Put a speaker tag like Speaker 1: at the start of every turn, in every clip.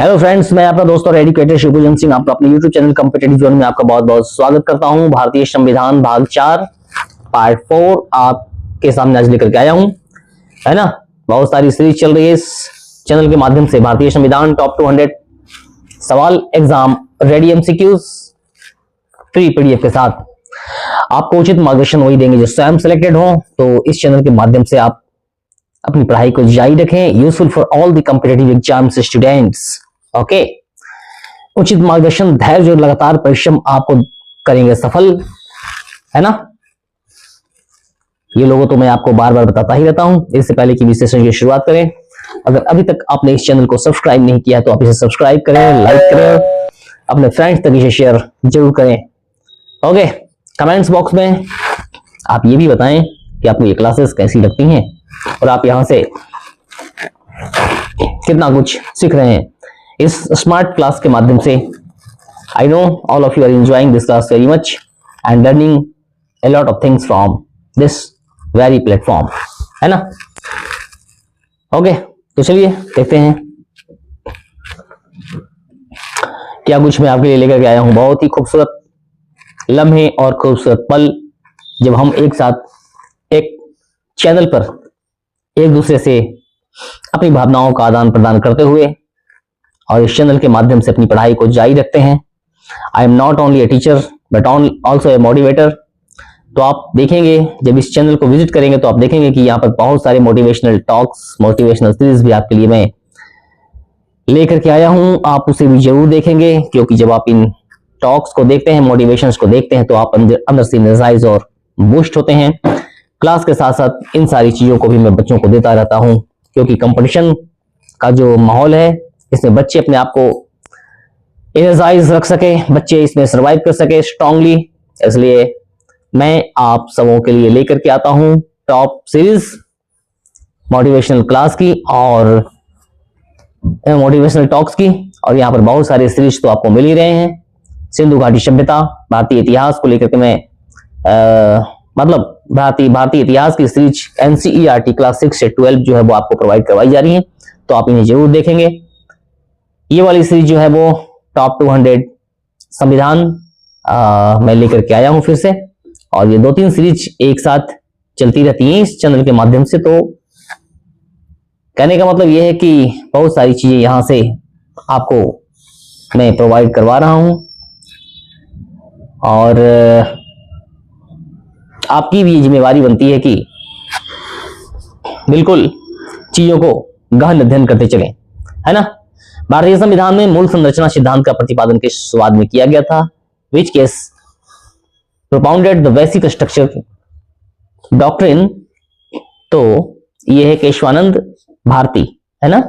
Speaker 1: Hello friends, मैं आपका दोस्त और एजुकेटर शिवभूषण सिंह आपका अपने यूट्यूब चैनल कॉम्पिटिटिव जोन में आपका बहुत बहुत स्वागत करता हूं। भारतीय संविधान भाग 4 पार्ट 4 आपके सामने आज लेकर के आया हूं, है ना। बहुत सारी सीरीज चल रही है इस चैनल के माध्यम से। भारतीय संविधान टॉप 200 सवाल exam ready MCQs free PDF के साथ आपको उचित मार्गदर्शन वही देंगे जो स्वयं सिलेक्टेड हो। तो इस चैनल के माध्यम से आप अपनी पढ़ाई को जारी रखें। Useful for all the competitive exams students. Okay, उचित मार्गदर्शन, धैर्य और लगातार परिश्रम आपको करेंगे सफल, है ना। ये लोगों तो मैं आपको बार बार बताता ही रहता हूं। इससे पहले कि विश्लेषण की शुरुआत करें, अगर अभी तक आपने इस चैनल को सब्सक्राइब नहीं किया तो आप इसे सब्सक्राइब करें, लाइक करें, अपने फ्रेंड्स तक इसे शेयर जरूर करें। ओके, कमेंट्स बॉक्स में आप ये भी बताएं कि आपको ये क्लासेस कैसी लगती हैं और आप यहां से कितना कुछ सीख रहे हैं इस स्मार्ट क्लास के माध्यम से। I know all of you are enjoying this class very much and learning a lot of things from this very platform, है ना। ओके, तो चलिए देखते हैं क्या कुछ मैं आपके लिए लेकर के आया हूं। बहुत ही खूबसूरत लम्हे और खूबसूरत पल जब हम एक साथ एक चैनल पर एक दूसरे से अपनी भावनाओं का आदान प्रदान करते हुए और इस चैनल के माध्यम से अपनी पढ़ाई को जारी रखते हैं। I am not only a teacher but also a motivator. तो आप देखेंगे, जब इस चैनल को विजिट करेंगे तो आप देखेंगे कि यहाँ पर बहुत सारे मोटिवेशनल टॉक्स, मोटिवेशनल सीरीज भी आपके लिए मैं लेकर के आया हूँ। आप उसे भी जरूर देखेंगे, क्योंकि जब आप इन टॉक्स को देखते हैं, मोटिवेशंस को देखते हैं, तो आप अंदर से एनर्जाइज और बूस्ट होते हैं। क्लास के साथ साथ इन सारी चीजों को भी मैं बच्चों को देता रहता हूँ, क्योंकि कंपटीशन का जो माहौल है इसमें बच्चे अपने आप को एनर्जाइज रख सके, बच्चे इसमें सर्वाइव कर सके स्ट्रांगली। इसलिए मैं आप सबों के लिए लेकर के आता हूं टॉप सीरीज मोटिवेशनल क्लास की और मोटिवेशनल टॉक्स की। और यहाँ पर बहुत सारे सीरीज तो आपको मिल ही रहे हैं। सिंधु घाटी सभ्यता, भारतीय इतिहास को लेकर के मैं भारतीय इतिहास की सीरीज एनसीईआरटी क्लास 6 से 12 जो है वो आपको प्रोवाइड करवाई जा रही है, तो आप इन्हें जरूर देखेंगे। ये वाली सीरीज जो है वो टॉप 200 संविधान मैं लेकर के आया हूं फिर से, और ये 2-3 सीरीज एक साथ चलती रहती हैं इस चैनल के माध्यम से। तो कहने का मतलब ये है कि बहुत सारी चीजें यहां से आपको मैं प्रोवाइड करवा रहा हूं और आपकी भी जिम्मेवारी बनती है कि बिल्कुल चीजों को गहन अध्ययन करते चलें, है ना। भारतीय संविधान में मूल संरचना सिद्धांत का प्रतिपादन किस स्वाद में किया गया था? Which case propounded the basic structure doctrine? तो यह है केशवानंद भारती, है ना।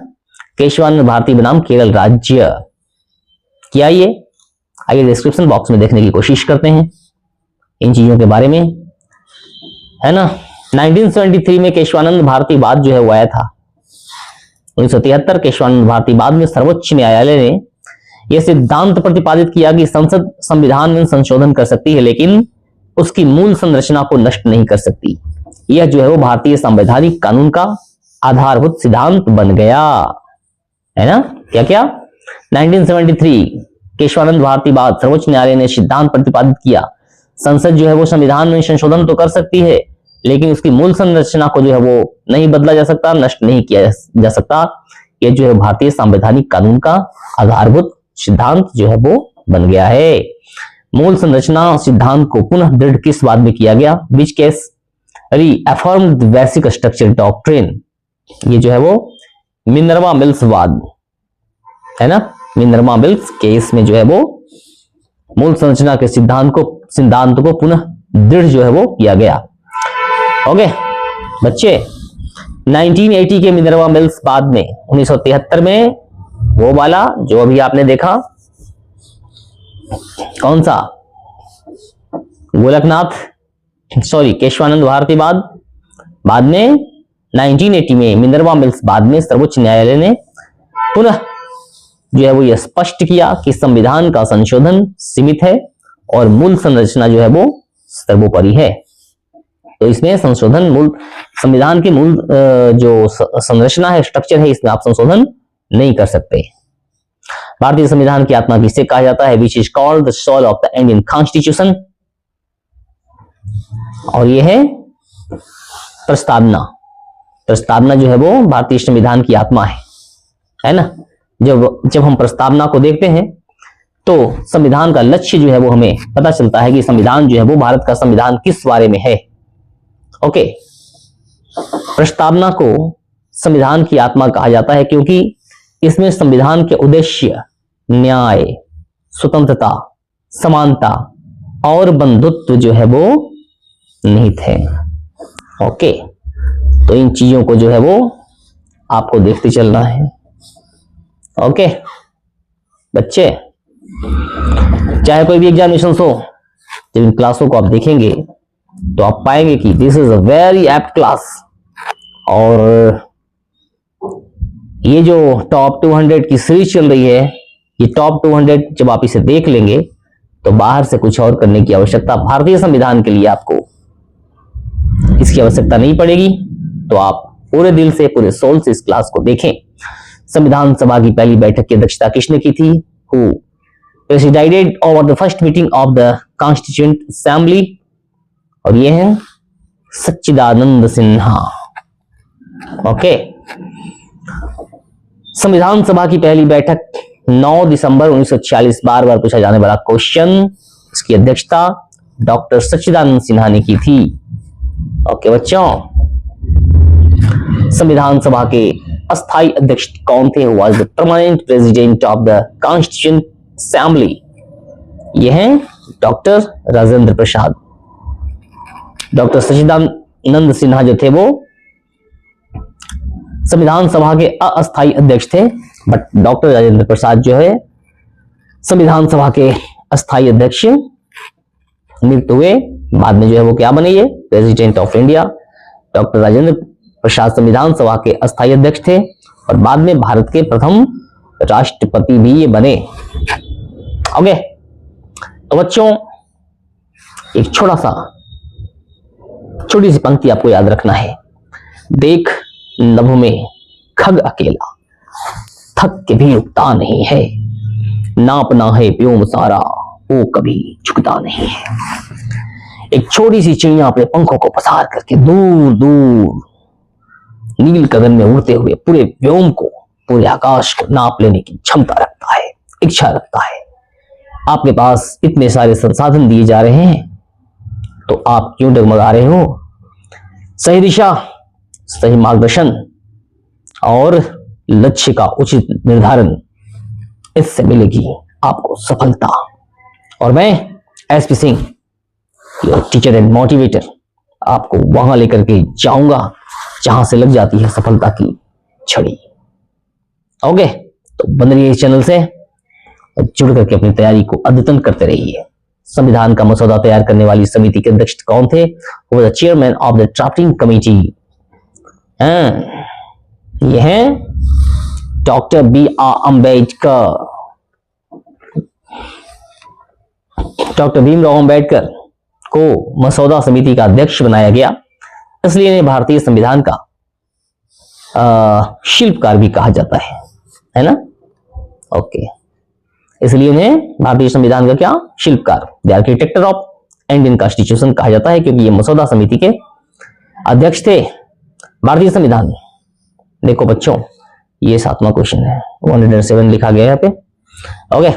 Speaker 1: केशवानंद भारती बनाम केरल राज्य। क्या ये? आइए डिस्क्रिप्शन बॉक्स में देखने की कोशिश करते हैं इन चीजों के बारे में, है ना। 1973 में केशवानंद भारती बाद जो है वो आया था। 1973 केशवानंद भारती बाद में सर्वोच्च न्यायालय ने यह सिद्धांत प्रतिपादित किया कि संसद संविधान में संशोधन कर सकती है, लेकिन उसकी मूल संरचना को नष्ट नहीं कर सकती। यह जो है वो भारतीय संवैधानिक कानून का आधारभूत सिद्धांत बन गया, है ना। क्या क्या? 1973 केशवानंद भारती बाद सर्वोच्च न्यायालय ने सिद्धांत प्रतिपादित किया, संसद जो है वो संविधान में संशोधन तो कर सकती है, लेकिन उसकी मूल संरचना को जो है वो नहीं बदला जा सकता, नष्ट नहीं किया जा सकता। यह जो है भारतीय संवैधानिक कानून का आधारभूत सिद्धांत जो है वो बन गया है। मूल संरचना सिद्धांत को पुनः दृढ़ किस वाद में किया गया? Which case reaffirmed the basic structure doctrine? ये जो है वो मिनर्वा मिल्स वाद, है ना। मिनर्वा मिल्स केस में जो है वो मूल संरचना के सिद्धांत को पुनः दृढ़ जो है वो किया गया। ओके बच्चे, 1980 के मिनर्वा मिल्स बाद में 1973 में वो वाला जो अभी आपने देखा, कौन सा? केशवानंद भारती बाद में 1980 में मिनर्वा मिल्स बाद में सर्वोच्च न्यायालय ने पुनः जो है वो यह स्पष्ट किया कि संविधान का संशोधन सीमित है और मूल संरचना जो है वो सर्वोपरि है। तो इसमें संशोधन संविधान की मूल जो संरचना है, स्ट्रक्चर है, इसमें आप संशोधन नहीं कर सकते। भारतीय संविधान की आत्मा किसे कहा जाता है? Which is called the soul of the Indian constitution. और यह है प्रस्तावना। प्रस्तावना जो है वो भारतीय संविधान की आत्मा है ना। जब हम प्रस्तावना को देखते हैं तो संविधान का लक्ष्य जो है वो हमें पता चलता है कि संविधान जो है वो भारत का संविधान किस बारे में है। ओके, प्रस्तावना को संविधान की आत्मा कहा जाता है क्योंकि इसमें संविधान के उद्देश्य न्याय, स्वतंत्रता, समानता और बंधुत्व जो है वो निहित है। ओके, तो इन चीजों को जो है वो आपको देखते चलना है। ओके बच्चे, चाहे कोई भी एग्जामिनेशन हो, जब इन क्लासों को आप देखेंगे तो आप पाएंगे कि this is a very apt class. और ये जो टॉप 200 की सीरीज चल रही है, ये टॉप 200 जब आप इसे देख लेंगे तो बाहर से कुछ और करने की आवश्यकता भारतीय संविधान के लिए आपको इसकी आवश्यकता नहीं पड़ेगी। तो आप पूरे दिल से, पूरे सोल से इस क्लास को देखें। संविधान सभा की पहली बैठक की अध्यक्षता किसने की थी? Who preceded over the first meeting of the constituent assembly? और ये है सच्चिदानंद सिन्हा। ओके, संविधान सभा की पहली बैठक 9 दिसंबर 1946, बार बार पूछा जाने वाला क्वेश्चन, इसकी अध्यक्षता डॉक्टर सच्चिदानंद सिन्हा ने की थी। ओके बच्चों, संविधान सभा के अस्थायी अध्यक्ष कौन थे? Was the permanent president of the constituent assembly. ये हैं डॉक्टर राजेंद्र प्रसाद। डॉक्टर सच्चिदानंद सिन्हा जो थे वो संविधान सभा के अस्थायी अध्यक्ष थे, बट डॉक्टर राजेंद्र प्रसाद जो है संविधान सभा के अस्थायी अध्यक्ष नियुक्त हुए। बाद में जो है वो क्या बने? ये president of India. Doctor Rajendra Prasad संविधान सभा के अस्थायी अध्यक्ष थे और बाद में भारत के प्रथम राष्ट्रपति भी ये बने। ओके, तो बच्चों एक छोटी सी पंक्ति आपको याद रखना है। देख नभ में खग अकेला, थक के भी रुकता नहीं है, नापना है व्योम सारा, वो कभी झुकता नहीं है। एक छोटी सी चिड़िया अपने पंखों को पसार करके दूर दूर नील गगन में उड़ते हुए पूरे व्योम को, पूरे आकाश को नाप लेने की क्षमता रखता है, इच्छा रखता है। आपके पास इतने सारे संसाधन दिए जा रहे हैं तो आप क्यों डगमगा रहे हो? सही दिशा, सही मार्गदर्शन और लक्ष्य का उचित निर्धारण, इससे मिलेगी आपको सफलता। और मैं SP Singh, your teacher and motivator, आपको वहां लेकर के जाऊंगा जहां से लग जाती है सफलता की छड़ी। ओके, तो बन रही है इस चैनल से, जुड़ करके अपनी तैयारी को अद्यतन करते रहिए। संविधान का मसौदा तैयार करने वाली समिति के अध्यक्ष कौन थे? वो the chairman of the drafting committee. ये हैं doctor B.R. Ambedkar. Doctor Bhimrao Ambedkar को मसौदा समिति का अध्यक्ष बनाया गया, इसलिए इन्हें भारतीय संविधान का शिल्पकार भी कहा जाता है ना। ओके, इसलिए इन्हें भारतीय संविधान का क्या? शिल्पकार, the architecture of Indian constitution कहा जाता है, क्योंकि ये मसौदा समिति के अध्यक्ष थे। भारतीय संविधान, देखो बच्चों ये 7वां क्वेश्चन है, 107 लिखा गया है यहाँ पे। ओके,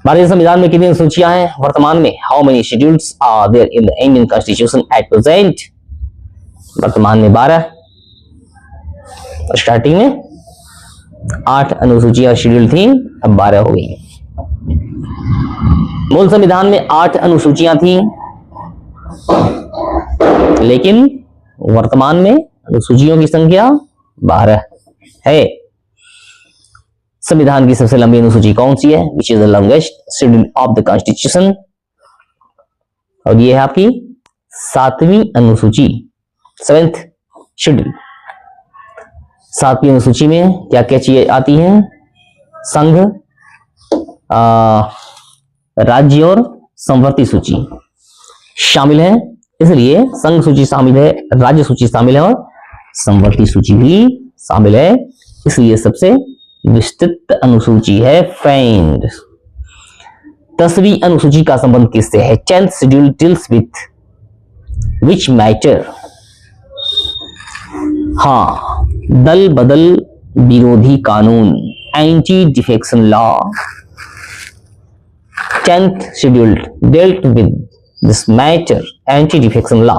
Speaker 1: भारतीय संविधान में कितनी अनुसूचियां हैं वर्तमान में? How many schedules are there in the Indian constitution at present? वर्तमान में 12, स्टार्टिंग में 8 अनुसूचियां शेड्यूल थी, अब 12 हो गई। मूल संविधान में 8 अनुसूचियां थी, लेकिन वर्तमान में अनुसूचियों की संख्या 12 है। संविधान की सबसे लंबी अनुसूची कौन सी है? Which is the longest schedule of the constitution? और ये है आपकी 7वीं अनुसूची, 7th शेड्यूल। 7वीं अनुसूची में क्या क्या चीजें आती हैं? संघ, राज्य और संवर्ती सूची शामिल है, इसलिए संघ सूची शामिल है, राज्य सूची शामिल है और संवर्ती सूची भी शामिल है, इसलिए सबसे विस्तृत अनुसूची है फाइंड। 10वीं अनुसूची का संबंध किससे है? 10th schedule deals with which matter? हाँ, दल बदल विरोधी कानून, anti defection law. 10th schedule dealt with this matter, anti defection law.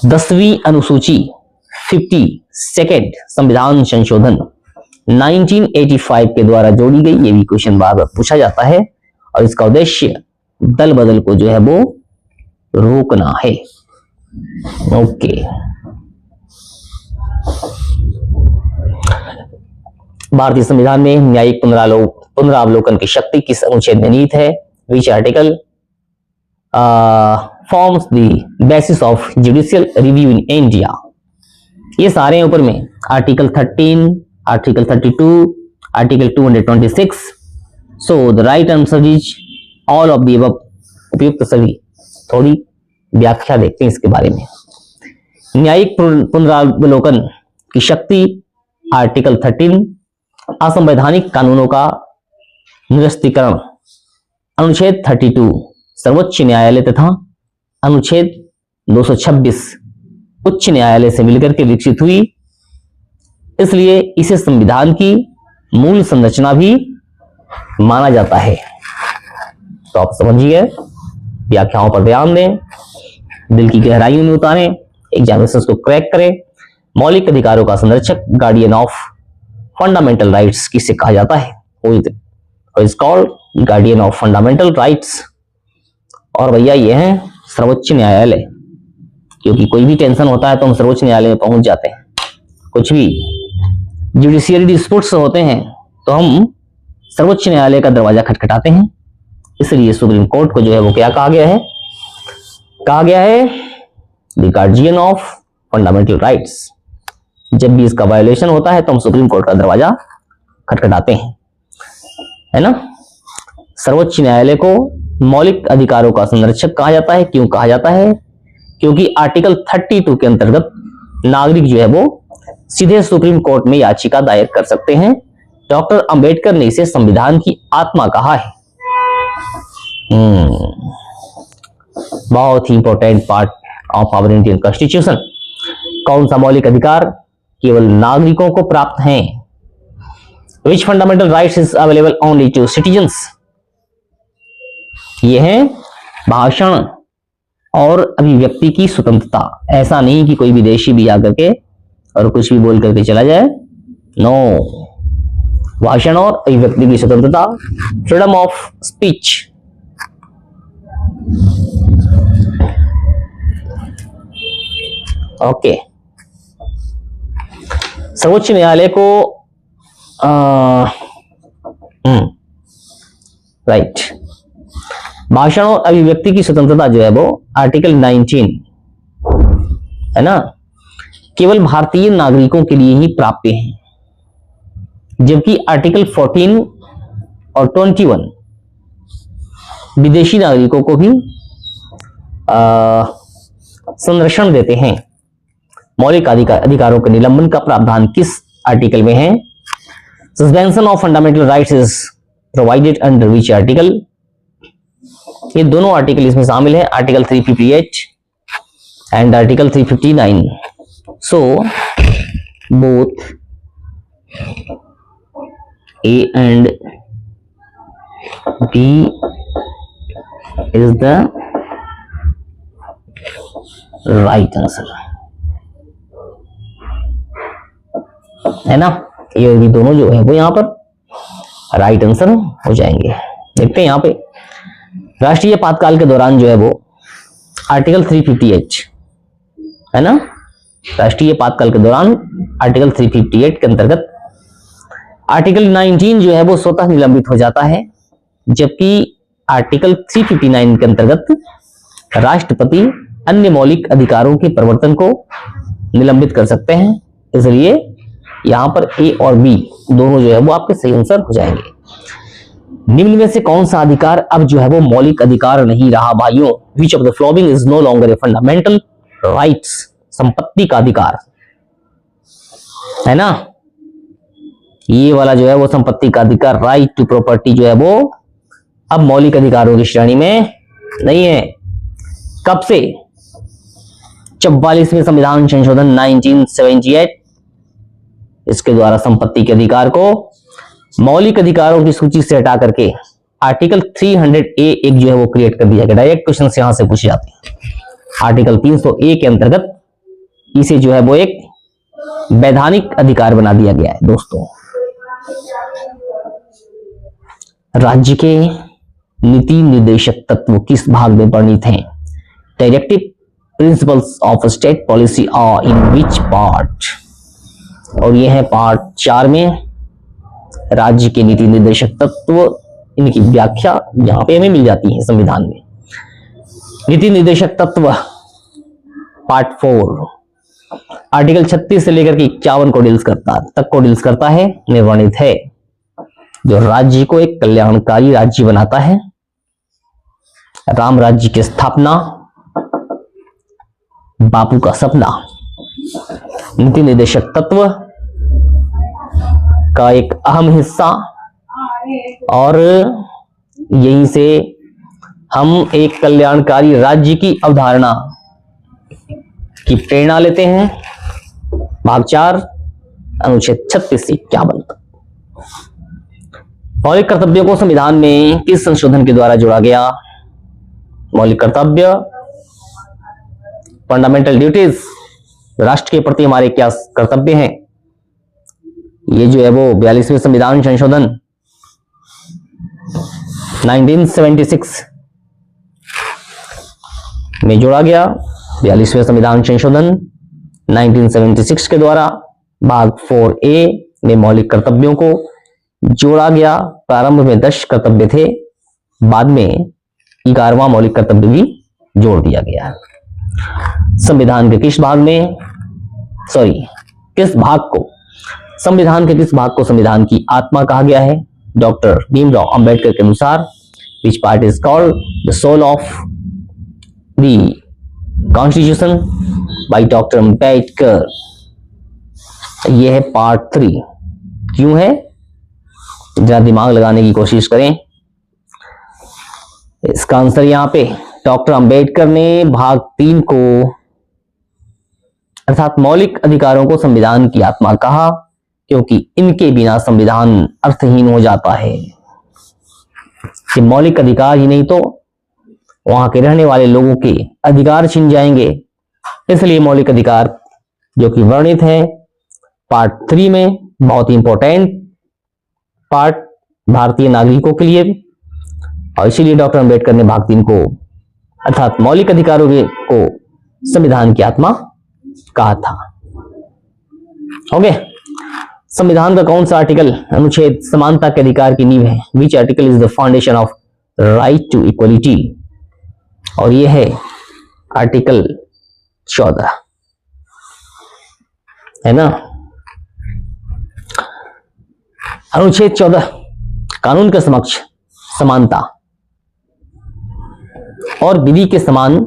Speaker 1: 10वीं अनुसूची 52nd संविधान संशोधन 1985 के द्वारा जोड़ी गई। ये भी क्वेश्चन बार बार पूछा जाता है और इसका उद्देश्य दल बदल को जो है वो रोकना है। ओके, भारतीय संविधान में न्यायिक पुनरावलोकन की शक्ति किस अनुच्छेद में निहित है? Which article forms the basis of judicial review in India? ये सारे ऊपर में article 13, article 32, article 226। So the right answer is all of the above. उपयुक्त सभी। थोड़ी व्याख्या देखते हैं इसके बारे में। न्यायिक पुनरावलोकन की शक्ति, आर्टिकल 13, असंवैधानिक कानूनों का निरस्तीकरण, अनुच्छेद 32 सर्वोच्च न्यायालय तथा अनुच्छेद 226 उच्च न्यायालय से मिलकर के विकसित हुई, इसलिए इसे संविधान की मूल संरचना भी माना जाता है। तो आप समझिए, व्याख्याओं पर ध्यान दें, दिल की गहराइयों में उतारें, एग्जामिनेशंस को क्रैक करें। मौलिक अधिकारों का संरक्षक, गार्डियन ऑफ फंडामेंटल राइट्स किसे कहा जाता है? Who is called guardian of fundamental rights. और भैया ये है सर्वोच्च न्यायालय, क्योंकि कोई भी टेंशन होता है तो हम सर्वोच्च न्यायालय में पहुंच जाते हैं। कुछ भी जुडिशियरी डिस्प्यूट्स होते हैं तो हम सर्वोच्च न्यायालय का दरवाजा खटखटाते हैं। इसलिए सुप्रीम कोर्ट को जो है वो क्या कहा गया है? कहा गया है the guardian of fundamental rights. जब भी इसका वायोलेशन होता है तो हम सुप्रीम कोर्ट का दरवाजा खटखटाते हैं, है ना। सर्वोच्च न्यायालय को मौलिक अधिकारों का संरक्षक कहा जाता है। क्यों कहा जाता है? क्योंकि आर्टिकल 32 के अंतर्गत नागरिक जो है वो सीधे सुप्रीम कोर्ट में याचिका दायर कर सकते हैं। डॉक्टर अंबेडकर ने इसे संविधान की आत्मा कहा है। बहुत ही important part of our Indian constitution. कौन सा मौलिक अधिकार केवल नागरिकों को प्राप्त हैं? Which fundamental rights is available only to citizens? ये है भाषण और अभिव्यक्ति की स्वतंत्रता। ऐसा नहीं कि कोई विदेशी भी आकर के और कुछ भी बोल करके चला जाए। नो, भाषण और अभिव्यक्ति की स्वतंत्रता, फ्रीडम ऑफ स्पीच। ओके, सर्वोच्च न्यायालय को राइट, भाषण और अभिव्यक्ति की स्वतंत्रता जो है वो आर्टिकल 19 है ना, केवल भारतीय नागरिकों के लिए ही प्राप्य है, जबकि आर्टिकल 14 और 21 विदेशी नागरिकों को भी संरक्षण देते हैं। मौलिक अधिकारों के निलंबन का प्रावधान किस आर्टिकल में है? Suspension of fundamental rights is provided under which article? ये दोनों आर्टिकल इसमें शामिल है, article 358 and article 359। So both A and B is the right answer, है ना। ये और भी दोनों जो है वो यहाँ पर राइट आंसर हो जाएंगे। देखते हैं यहाँ पे राष्ट्रीय आपातकाल के दौरान जो है वो आर्टिकल 358 है ना, राष्ट्रीय आपातकाल के दौरान आर्टिकल 358 के अंतर्गत आर्टिकल 19 जो है वो स्वतः निलंबित हो जाता है, जबकि आर्टिकल 359 के अंतर्गत राष्ट्रपति अन्य मौलिक अधिकारों के प्रवर्तन को निलंबित कर सकते हैं। इसलिए यहां पर ए और बी दोनों जो है वो आपके सही आंसर हो जाएंगे। निम्न में से कौन सा अधिकार अब जो है वो मौलिक अधिकार नहीं रहा भाइयों? Which of the following is no longer a fundamental rights? संपत्ति का अधिकार, है ना, ये वाला जो है वो संपत्ति का अधिकार, राइट टू प्रॉपर्टी जो है वो अब मौलिक अधिकारों की श्रेणी में नहीं है। कब से? 44वें संविधान संशोधन 1978, इसके द्वारा संपत्ति के अधिकार को मौलिक अधिकारों की सूची से हटा करके आर्टिकल 300A एक जो है वो क्रिएट कर दिया गया। डायरेक्ट क्वेश्चन यहां से पूछे जाते हैं। आर्टिकल 300A के अंतर्गत इसे जो है वो एक वैधानिक अधिकार बना दिया गया है। दोस्तों, राज्य के नीति निर्देशक तत्व किस भाग में वर्णित हैं? Directive principles of state policy are in which part? और यह है पार्ट 4 में। राज्य के नीति निर्देशक तत्व, इनकी व्याख्या यहां पे हमें मिल जाती है संविधान में। नीति निर्देशक तत्व पार्ट 4 आर्टिकल 36 से लेकर के 51 को डील्स करता है, निर्वर्णित है। जो राज्य को एक कल्याणकारी राज्य बनाता है, राम राज्य की स्थापना, बापू का सपना। नीति निर्देशक तत्व का एक अहम हिस्सा, और यहीं से हम एक कल्याणकारी राज्य की अवधारणा की प्रेरणा लेते हैं। भाग 4 अनुच्छेद 36 से 51 तक। मौलिक कर्तव्यों को संविधान में किस संशोधन के द्वारा जोड़ा गया? मौलिक कर्तव्य, फंडामेंटल ड्यूटीज, राष्ट्र के प्रति हमारे क्या कर्तव्य हैं, ये जो है वो 42वें संविधान संशोधन 1976 में जोड़ा गया। 42वें संविधान संशोधन 1976 के द्वारा भाग 4A में मौलिक कर्तव्यों को जोड़ा गया। प्रारंभ में 10 कर्तव्य थे, बाद में 11वां मौलिक कर्तव्य भी जोड़ दिया गया। संविधान के किस भाग को संविधान की आत्मा कहा गया है? डॉक्टर भीमराव अंबेडकर के अनुसार which part is called the soul of the constitution by doctor Ambedkar? यह है पार्ट 3। क्यों है? जरा दिमाग लगाने की कोशिश करें। इसका आंसर यहां पे डॉक्टर अंबेडकर ने भाग 3 को अर्थात मौलिक अधिकारों को संविधान की आत्मा कहा, क्योंकि इनके बिना संविधान अर्थहीन हो जाता है। कि मौलिक अधिकार ही नहीं तो वहां के रहने वाले लोगों के अधिकार छिन जाएंगे। इसलिए मौलिक अधिकार जो कि वर्णित है पार्ट 3 में, बहुत ही इंपॉर्टेंट पार्ट भारतीय नागरिकों के लिए, और इसीलिए डॉक्टर अंबेडकर ने भाग 3 को अर्थात मौलिक अधिकारों को संविधान की आत्मा कहा था। ओके, संविधान का कौन सा आर्टिकल अनुच्छेद समानता के अधिकार की नींव है? Which article is the foundation of right to equality? और यह है आर्टिकल 14, है ना। अनुच्छेद 14 कानून के समक्ष समानता और विधि के समान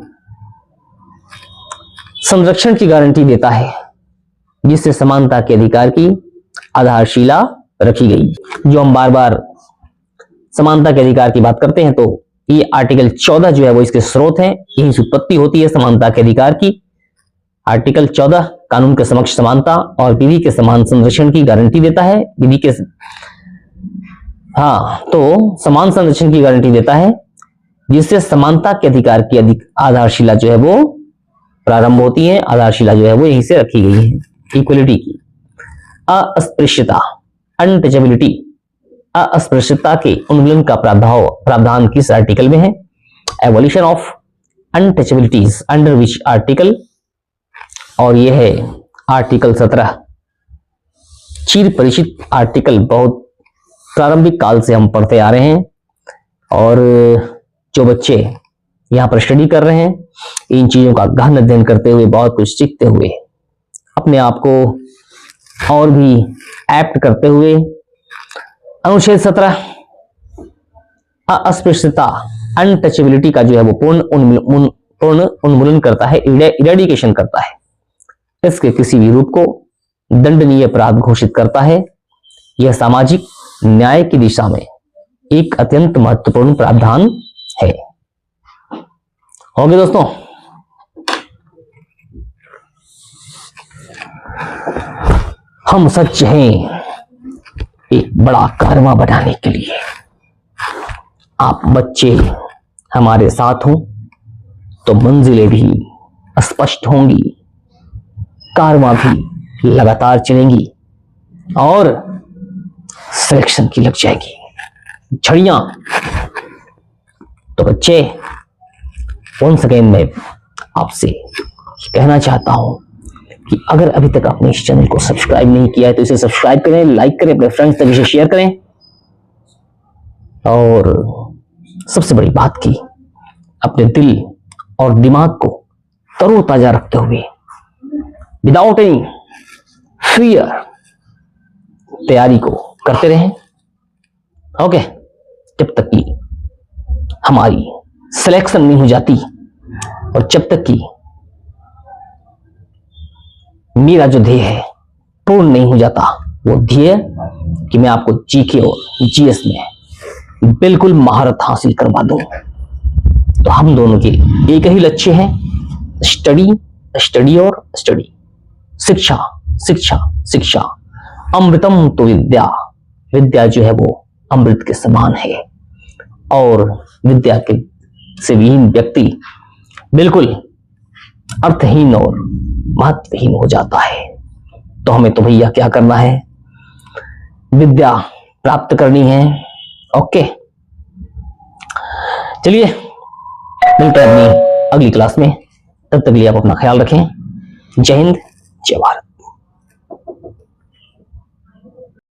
Speaker 1: संरक्षण की गारंटी देता है, जिससे समानता के अधिकार की आधारशिला रखी गई। जो हम बार बार समानता के अधिकार की बात करते हैं, तो ये आर्टिकल 14 जो है वो इसके स्रोत है, यही से उत्पत्ति होती है समानता के अधिकार की। आर्टिकल 14 कानून के समक्ष समानता और विधि के समान संरक्षण की गारंटी देता है। तो समान संरक्षण की गारंटी देता है, जिससे समानता के अधिकार की आधारशिला जो है वो प्रारंभ होती है। आधारशिला जो है वो यहीं से रखी गई है, इक्वलिटी की। अस्पृश्यता, अनटचेबिलिटी, अस्पृश्यता के उन्मूलन का प्रावधान किस आर्टिकल में है? Abolition of untouchabilities under which article? और यह है आर्टिकल 17। चिर परिचित आर्टिकल, बहुत प्रारंभिक काल से हम पढ़ते आ रहे हैं, और जो बच्चे यहाँ पर स्टडी कर रहे हैं, इन चीजों का गहन अध्ययन करते हुए, बहुत कुछ सीखते हुए, अपने आप को और भी एप्ट करते हुए, अनुच्छेद 17 अस्पृश्यता अनटचेबिलिटी का जो है वो पूर्ण उन्मूलन करता है, इरेडिकेशन करता है। इसके किसी भी रूप को दंडनीय अपराध घोषित करता है। यह सामाजिक न्याय की दिशा में एक अत्यंत महत्वपूर्ण प्रावधान है। ओके दोस्तों, हम सच हैं एक बड़ा कारवां बनाने के लिए। आप बच्चे हमारे साथ हो तो मंजिलें भी स्पष्ट होंगी, कारवां भी लगातार चलेंगी और सिलेक्शन की लग जाएगी झड़ियां। तो बच्चे, वंस अगेन मैं आपसे कहना चाहता हूं कि अगर अभी तक आपने इस चैनल को सब्सक्राइब नहीं किया है तो इसे सब्सक्राइब करें, लाइक करें, अपने फ्रेंड्स तक इसे शेयर करें। और सबसे बड़ी बात की, अपने दिल और दिमाग को तरोताजा रखते हुए विदाउट एनी फियर तैयारी को करते रहें। ओके, जब तक कि हमारी सिलेक्शन नहीं हो जाती और जब तक कि मेरा जो ध्येय है पूर्ण नहीं हो जाता, वो ध्येय कि मैं आपको जीके और जीएस में बिल्कुल महारत हासिल करवा दूं। तो हम दोनों के एक ही लक्ष्य है, स्टडी स्टडी और स्टडी, शिक्षा शिक्षा शिक्षा। अमृतम तो विद्या, विद्या जो है वो अमृत के समान है और विद्या के से विहीन व्यक्ति बिल्कुल अर्थहीन और महत्वहीन हो जाता है। तो हमें तो भैया क्या करना है, विद्या प्राप्त करनी है। ओके, चलिए मिलते हैं अपनी अगली क्लास में। तब तक के लिए आप अपना ख्याल रखें। जय हिंद, जय भारत।